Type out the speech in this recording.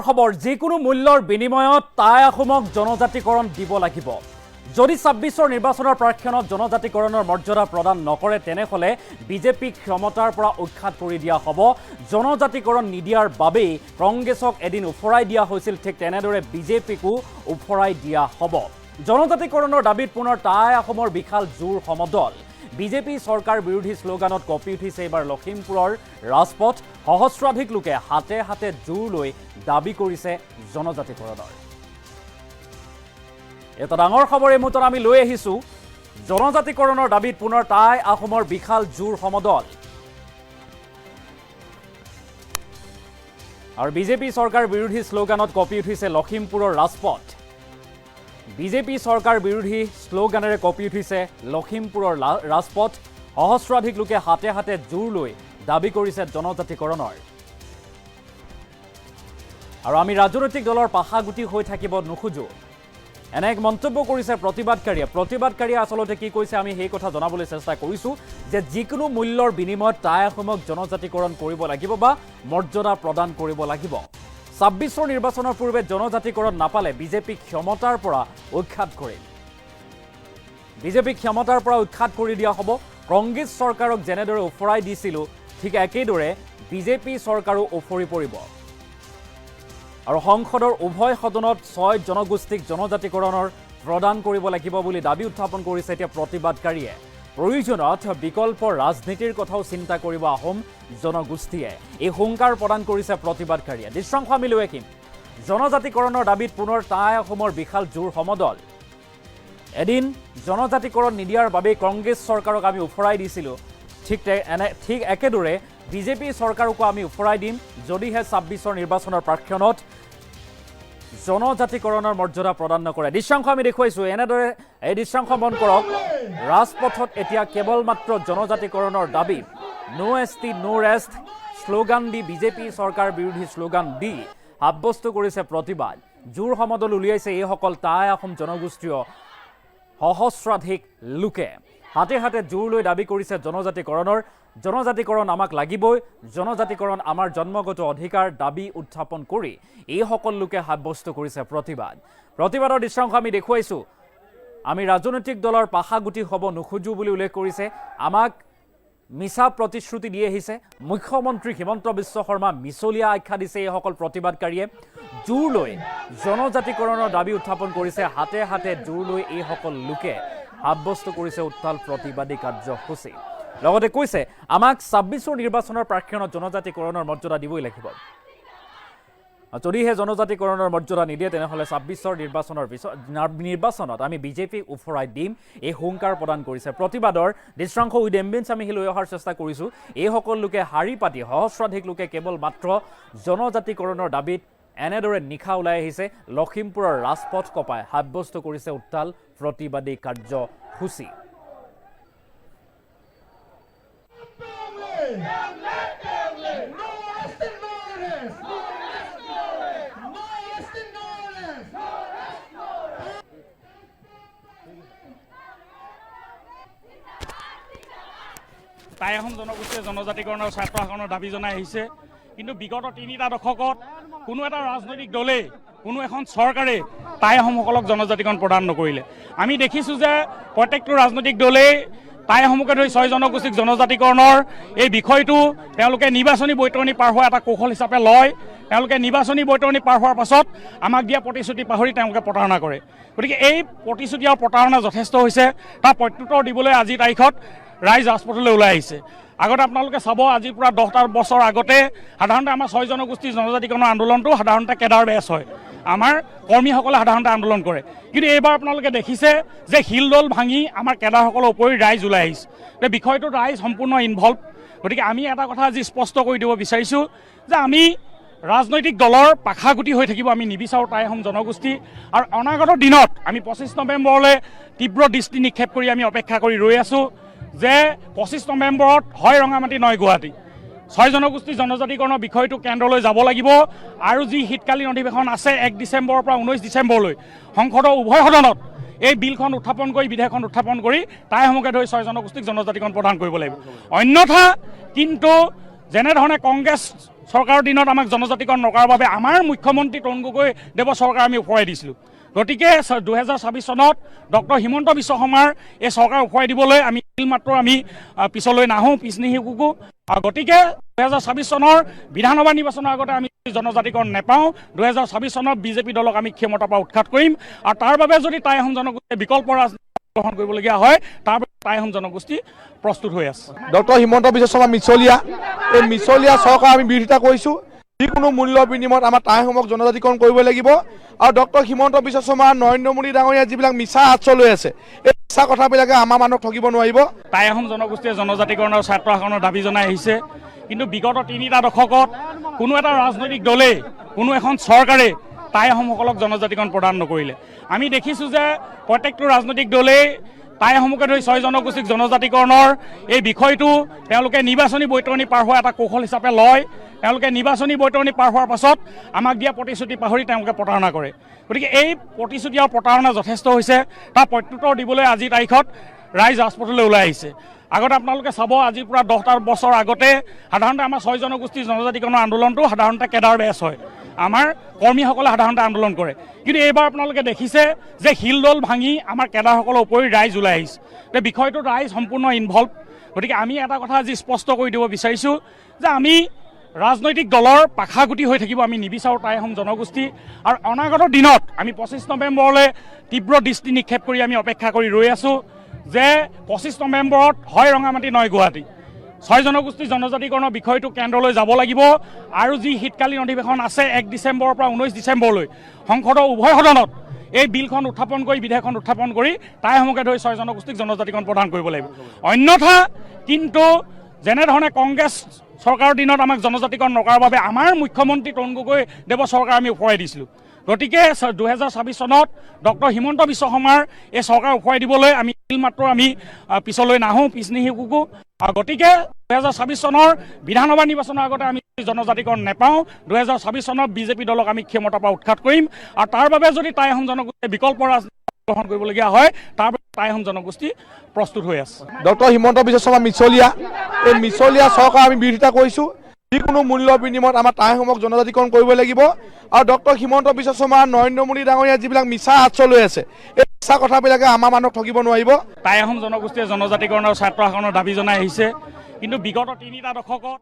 খবৰ যিকোনো মূল্যৰ বিনিময়ত টাই আহোমক জনজাতিকৰণ দিব লাগিব। যদি ২৬ৰ নিৰ্বাচনৰ প্ৰাক্ষণত জনজাতিকৰণৰ মৰ্যাদা প্ৰদান নকৰে তেনেহলে বিজেপি ক্ষমতাৰ পৰা উৎখাত কৰি দিয়া হ'ব। জনজাতিকৰণ নিদিয়াৰ বাবেই কংগ্ৰেছক এদিন উফৰাই দিয়া হৈছিল, ঠিক তেনেদৰে বিজেপিকো উফৰাই দিয়া হ'ব। জনজাতিকৰণৰ দাবীত পুনৰ টাই আহোমৰ বিশাল জোৰ সমদল। বিজেপি চৰকাৰ বিৰোধী শ্লোগানত কঁপি উঠিছে এইবাৰ লখিমপুৰৰ ৰাজপথ। সহস্ৰাধিক লোকে হাতে হাতে জোৰ লৈ দাবী কৰিছে জনজাতিকৰণৰ। এটা ডাঙৰ খবৰ এই মুহূৰ্তত আমি লৈ আহিছোঁ। জনজাতিকৰণৰ দাবীত পুনৰ টাই আহোমৰ বিশাল জোৰ সমদল। আৰু বিজেপি চৰকাৰ বিৰোধী শ্লোগানত কঁপি উঠিছে লখিমপুৰৰ ৰাজপথ। বিজেপি চৰকাৰ বিৰোধী শ্লোগানেৰে কঁপি উঠিছে লখিমপুৰৰ ৰাজপথ। সহস্ৰাধিক লোকে হাতে হাতে জোৰ লৈ দাবী কৰিছে জনজাতিকৰণৰ। আৰু আমি ৰাজনৈতিক দলৰ পাশাগুটি হৈ থাকিব নোখোজো, এনে এক মন্তব্য কৰিছে প্ৰতিবাদকাৰীয়ে। প্ৰতিবাদকাৰীয়ে আচলতে কি কৈছে আমি সেই কথা জনাবলৈ চেষ্টা কৰিছোঁ যে যিকোনো মূল্যৰ বিনিময়ত টাই আহোমক জনজাতিকৰণ কৰিব লাগিব বা মৰ্যাদা প্ৰদান কৰিব লাগিব। ২৬ৰ নিৰ্বাচনৰ পূৰ্বে জনজাতিকৰণ নাপালে বিজেপি ক্ষমতাৰ পৰা উৎখাত কৰিম। বিজেপি ক্ষমতাৰ পৰা উৎখাত কৰি দিয়া হ'ব। কংগ্ৰেছ চৰকাৰক যেনেদৰে উফৰাই দিছিলোঁ ঠিক একেদৰে বিজেপি চৰকাৰো উফৰি পৰিব। আৰু সংসদৰ উভয় সদনত ৬ জনগোষ্ঠীক জনজাতিকৰণৰ প্ৰদান কৰিব লাগিব বুলি দাবী উত্থাপন কৰিছে এতিয়া প্ৰতিবাদকাৰীয়ে। প্ৰয়োজনত বিকল্প ৰাজনীতিৰ কথাও চিন্তা কৰিব আহোম জনগোষ্ঠীয়ে, এই হুংকাৰ প্ৰদান কৰিছে প্ৰতিবাদকাৰীয়ে। দৃশ্যাংশ আমি লৈ আহিম। জনজাতিকৰণৰ দাবীত পুনৰ টাই আহোমৰ বিশাল জোৰ সমদল। এদিন জনজাতিকৰণ নিদিয়াৰ বাবেই কংগ্ৰেছ চৰকাৰক আমি উফৰাই দিছিলোঁ, ঠিক একেদৰে বিজেপি চৰকাৰকো আমি উফৰাই দিম যদিহে ২৬ৰ নিৰ্বাচনৰ প্ৰাক্ষণত জনজাতিকৰণৰ মৰ্যাদা প্ৰদান নকৰে। দৃশ্যাংশ আমি দেখুৱাইছোঁ, এনেদৰে এই দৃশ্যাংশ মন কৰক। ৰাজপথত এতিয়া কেৱল মাত্ৰ জনজাতিকৰণৰ দাবী। নো এছটি নো ৰেষ্ট শ্লোগান দি বিজেপি চৰকাৰ বিৰোধী শ্লোগান দি সাব্যস্ত কৰিছে প্ৰতিবাদ। জোৰ সমদল উলিয়াইছে এইসকল টাই আহোম জনগোষ্ঠীয় সহস্ৰাধিক লোকে। হাতে হাতে জোৰ লৈ দাবী কৰিছে জনজাতিকৰণৰ। জনজাতিকৰণ আমাক লাগিবই, জনজাতিকৰণ আমাৰ জন্মগত অধিকাৰ দাবী উত্থাপন কৰি এইসকল লোকে সাব্যস্ত কৰিছে প্ৰতিবাদ। প্ৰতিবাদৰ দৃশ্যাংশ আমি দেখুৱাইছোঁ। আমি ৰাজনৈতিক দলৰ পাশাগুটি হ'ব নোখোজো বুলি উল্লেখ কৰিছে। আমাক মিছা প্ৰতিশ্ৰুতি দি আহিছে মুখ্যমন্ত্ৰী হিমন্ত বিশ্ব শৰ্মা, মিছলীয়া আখ্যা দিছে এইসকল প্ৰতিবাদকাৰীয়ে। জোৰ লৈ জনজাতিকৰণৰ দাবী উত্থাপন কৰিছে, হাতে হাতে জোৰ লৈ এইসকল লোকে সাব্যস্ত কৰিছে উত্তাল প্ৰতিবাদী কাৰ্যসূচী। লগতে কৈছে আমাক ২৬ৰ নিৰ্বাচনৰ প্ৰাক্ষণত জনজাতিকৰণৰ মৰ্যাদা দিবই লাগিব। যদিহে জনজাতিকৰণৰ মৰ্যাদা নিদিয়ে তেনেহ'লে ২৬ৰ নিৰ্বাচনত আমি বিজেপিক উফৰাই দিম, এই হুংকাৰ প্ৰদান কৰিছে। প্ৰতিবাদৰ দৃশ্যাংশ উইথ এম্বিয়েন্স আমি লৈ অহাৰ চেষ্টা কৰিছোঁ। এইসকল লোকে শাৰী পাতি সহস্ৰাধিক লোকে কেৱল মাত্ৰ জনজাতিকৰণৰ দাবীত এনেদৰে নিশা ওলাই আহিছে। লখিমপুৰৰ ৰাজপথ কপাই সাব্যস্ত কৰিছে উত্তাল প্ৰতিবাদী কাৰ্যসূচী। টাই আহোম জনগোষ্ঠীয়ে জনজাতিকৰণৰ স্বায়ত্তশাসনৰ দাবী জনাই আহিছে, কিন্তু বিগত ৩টা দশকত কোনো এটা ৰাজনৈতিক দলে, কোনো এখন চৰকাৰে টাই আহোমসকলক জনজাতিকৰণ প্ৰদান নকৰিলে। আমি দেখিছোঁ যে প্ৰত্যেকটো ৰাজনৈতিক দলেই টাই আহোমকে ধৰি ৬ জনগোষ্ঠীক জনজাতিকৰণৰ এই বিষয়টো তেওঁলোকে নিৰ্বাচনী বৈতৰণি পাৰ হোৱা এটা কৌশল হিচাপে লয়। তেওঁলোকে নিৰ্বাচনী বৈতৰণি পাৰ হোৱাৰ পাছত আমাক দিয়া প্ৰতিশ্ৰুতি পাহৰি তেওঁলোকে প্ৰতাৰণা কৰে। গতিকে এই প্ৰতিশ্ৰুতি আৰু প্ৰতাৰণা যথেষ্ট হৈছে। তাৰ প্ৰত্যুত্তৰ দিবলৈ আজিৰ তাৰিখত ৰাইজ ৰাজপথলৈ ওলাই আহিছে। আগতে আপোনালোকে চাব, আজিৰ পৰা 10টা বছৰ আগতে সাধাৰণতে আমাৰ ৬ জনগোষ্ঠীৰ জনজাতিকৰণৰ আন্দোলনটো সাধাৰণতে কেডাৰ বেছ হয়, আমাৰ কৰ্মীসকলে সাধাৰণতে আন্দোলন কৰে। কিন্তু এইবাৰ আপোনালোকে দেখিছে যে শিলদল ভাঙি আমাৰ কেডাৰসকলৰ উপৰি ৰাইজ ওলাই আহিছে। এই বিষয়টোত ৰাইজ সম্পূৰ্ণ ইনভলভ। গতিকে আমি এটা কথা আজি স্পষ্ট কৰি দিব বিচাৰিছোঁ যে আমি ৰাজনৈতিক দলৰ পাশাগুটি হৈ থাকিব আমি নিবিচাৰোঁ টাই আহোম জনগোষ্ঠী। আৰু অনাগত দিনত আমি ২৫ নৱেম্বৰলৈ তীব্ৰ দৃষ্টি নিক্ষেপ কৰি আমি অপেক্ষা কৰি ৰৈ আছোঁ যে ২৫ নৱেম্বৰত হয় ৰঙামাটি নহয় গুৱাহাটী ৬ জনগোষ্ঠী জনজাতিকৰণৰ বিষয়টো কেন্দ্ৰলৈ যাব লাগিব। আৰু যি শীতকালীন অধিৱেশন আছে ১ ডিচেম্বৰৰ পৰা ১৯ ডিচেম্বৰলৈ সংসদৰ উভয় সদনত এই বিলখন উত্থাপন কৰি বিধেয়কখন উত্থাপন কৰি টাই আহোমকে ধৰি ৬ জনগোষ্ঠীক জনজাতিকৰণ প্ৰদান কৰিব লাগিব। অন্যথা কিন্তু যেনেধৰণে কংগ্ৰেছ চৰকাৰৰ দিনত আমাক জনজাতিকৰণ নকৰাৰ বাবে আমাৰ মুখ্যমন্ত্ৰী তৰুণ গগৈদেৱৰ চৰকাৰ আমি উফৰাই দিছিলোঁ। গতিকে 2026 চনত ডক্টৰ হিমন্ত বিশ্ব শৰ্মাৰ এই চৰকাৰ উফৰাই দিবলৈ আমি মাত্ৰ আমি পিছলৈ নাহোঁ, পিছ নিশিকো। গতিকে 2026 চনৰ বিধানসভা নিৰ্বাচনৰ আগতে আমি জনজাতিকৰণ নেপাওঁ। 2026 চনত বিজেপি দলক আমি ক্ষমতাৰ পৰা উৎখাত কৰিম আৰু তাৰ বাবে যদি টাই আহোম জনগোষ্ঠীয়ে বিকল্প ৰাজনীতি গ্ৰহণ কৰিবলগীয়া হয়, তাৰ বাবে টাই আহোম জনগোষ্ঠী প্ৰস্তুত হৈ আছে। ডক্টৰ হিমন্ত বিশ্ব শৰ্মা মিছলীয়া, এই মিছলীয়া চৰকাৰ আমি বিৰোধিতা কৰিছোঁ। যিকোনো মূল্যৰ বিনিময়ত আমাৰ টাই আহোমক জনজাতিকৰণ কৰিব লাগিব আৰু ডক্টৰ হিমন্ত বিশ্ব শৰ্মা নৰেন্দ্ৰ মোদী ডাঙৰীয়া যিবিলাক মিছা আশ্ৰয় লৈ আছে, এই মিছা কথাবিলাকে আমাৰ মানুহক ঠগিব নোৱাৰিব। টাই আহোম জনগোষ্ঠীয়ে জনজাতিকৰণৰ ছাত্ৰ শাসনৰ দাবী জনাই আহিছে, কিন্তু বিগত 3টা দশকত কোনো এটা ৰাজনৈতিক দলে, কোনো এখন চৰকাৰে টাই আহোমসকলক জনজাতিকৰণ প্ৰদান নকৰিলে। আমি দেখিছোঁ যে প্ৰত্যেকটো ৰাজনৈতিক দলেই টাই আহোমকে ধৰি 6 জনগোষ্ঠীক জনজাতিকৰণৰ এই বিষয়টো তেওঁলোকে নিৰ্বাচনী বৈতৰণি পাৰ হোৱা এটা কৌশল হিচাপে লয়। তেওঁলোকে নিৰ্বাচনী বৈতৰণি পাৰ হোৱাৰ পাছত আমাক দিয়া প্ৰতিশ্ৰুতি পাহৰি তেওঁলোকে প্ৰতাৰণা কৰে। গতিকে এই প্ৰতিশ্ৰুতি আৰু প্ৰতাৰণা যথেষ্ট হৈছে, তাৰ প্ৰত্যুত্তৰ দিবলৈ আজিৰ তাৰিখত ৰাইজ ৰাজপথলৈ ওলাই আহিছে। আগতে আপোনালোকে চাব, আজিৰ পৰা 10টা বছৰ আগতে সাধাৰণতে আমাৰ 6 জনগোষ্ঠীৰ জনজাতিকৰণৰ আন্দোলনটো সাধাৰণতে কেডাৰ বেছ হয়, আমাৰ কৰ্মীসকলে সাধাৰণতে আন্দোলন কৰে। কিন্তু এইবাৰ আপোনালোকে দেখিছে যে শিলদল ভাঙি আমাৰ কেডাৰসকলৰ উপৰি ৰাইজ ওলাই আহিছে। এই বিষয়টোত ৰাইজ সম্পূৰ্ণ ইনভলভ। গতিকে আমি এটা কথা আজি স্পষ্ট কৰি দিব বিচাৰিছোঁ যে আমি ৰাজনৈতিক দলৰ পাখাগুটি হৈ থাকিব আমি নিবিচাৰোঁ টাই আহোম জনগোষ্ঠী। আৰু অনাগত দিনত আমি 25 নৱেম্বৰলৈ তীব্ৰ দৃষ্টি নিক্ষেপ কৰি আমি অপেক্ষা কৰি ৰৈ আছোঁ যে 25 নৱেম্বৰত হয় ৰঙামাটি নহয় গুৱাহাটী, 6 জনগোষ্ঠী জনজাতিকৰণৰ বিষয়টো কেন্দ্ৰলৈ যাব লাগিব। আৰু যি শীতকালীন অধিৱেশন আছে 1 ডিচেম্বৰৰ পৰা 19 ডিচেম্বৰলৈ সংসদৰ উভয় সদনত এই বিলখন উত্থাপন কৰি, বিধেয়কখন উত্থাপন কৰি টাই আহোমকে ধৰি 6 জনগোষ্ঠীক জনজাতিকৰণ প্ৰদান কৰিব লাগিব। অন্যথা কিন্তু যেনেধৰণে কংগ্ৰেছ চৰকাৰৰ দিনত আমাক জনজাতিকৰণ নকৰাৰ বাবে আমাৰ মুখ্যমন্ত্ৰী তৰুণ গগৈদেৱৰ চৰকাৰ আমি উফৰাই দিছিলোঁ। গতিকে 2026 চনত ডক্টৰ হিমন্ত বিশ্ব শৰ্মাৰ এই চৰকাৰ উফৰাই দিবলৈ আমি মাত্ৰ আমি পিছলৈ নাহোঁ, পিছ নিশিকো। গতিকে 2026 চনৰ বিধানসভা নিৰ্বাচনৰ আগতে আমি জনজাতিকৰণ নেপাওঁ। 2026 চনত বিজেপি দলক আমি ক্ষমতাৰ পৰা উৎখাত কৰিম আৰু তাৰ বাবে যদি টাই আহোম জনগোষ্ঠীয়ে বিকল্প ৰাজনীতি গ্ৰহণ কৰিবলগীয়া হয়, তাৰ বাবে টাই আহোম জনগোষ্ঠী প্ৰস্তুত হৈ আছে। ডক্টৰ হিমন্ত বিশ্ব শৰ্মা মিছলীয়া, এই মিছলীয়া চৰকাৰ আমি বিৰোধিতা কৰিছোঁ। যিকোনো মূল্যৰ বিনিময়ত আমাৰ টাই আহোমক জনজাতিকৰণ কৰিব লাগিব আৰু ডক্টৰ হিমন্ত বিশ্ব শৰ্মা নৰেন্দ্ৰ মোদী ডাঙৰীয়া যিবিলাক মিছা আশ্ৰয় লৈ আছে, এই মিছা কথাবিলাকে আমাৰ মানুহক ঠগিব নোৱাৰিব। টাই আহোম জনগোষ্ঠীয়ে জনজাতিকৰণৰ ছাত্ৰ শাসনৰ দাবী জনাই আহিছে, কিন্তু বিগত 3টা দশকত